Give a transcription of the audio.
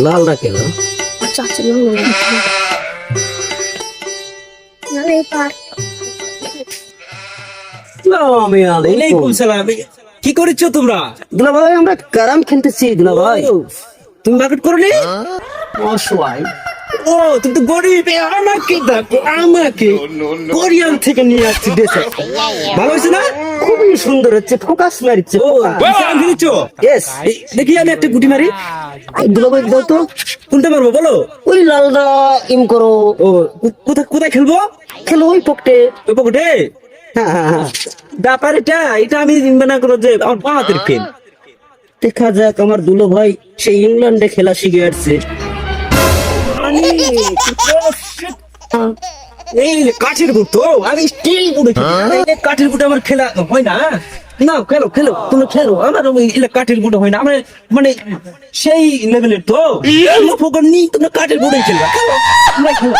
লাল ডাকে না চাচা কি করেছো তোমরা? দুলা ভাই আমরা ক্যারাম খেলতেছি দুলা ভাই। তুমি মার্কেট করনি? অসহায় ও তুমি তো গরিব। আমাকে দেখো, আমাকে কোরিয়ান থেকে নিয়ে আসছি দেশে। ভালো হয়েছে না? খুবই সুন্দর হচ্ছে, ফোকাস মারিচ্ছে। Yes, দেখি আমি একটা গুটি মারি। দুলা ভাই দাও তো, কোনটা মারবো বলো? ওই লালটা ইম করো। ও কোথায় কোথায় খেলবো? খেলো ওই পকেটে। ওই পকেটে? হ্যাঁ। ব্যাপার এটা আমি মনে করো যে আমার বাঁ হাতের ফেল। দেখা যাক, আমার দুলো ভাই সেই ইংল্যান্ডে খেলা শিখে আসছে। এই কাঠের বুট তো, আমি স্টিল বুটে খেলি। এই কাঠের বুটে আমার খেলা হয় না। না খেলো খেলো, তুমি খেলো। আমার ওই কাঠের বুটে হয় না, আমার মানে সেই লেভেলের তো। তোমরা কাঠের বুটে খেলবা, খেলো, তোমরা খেলো।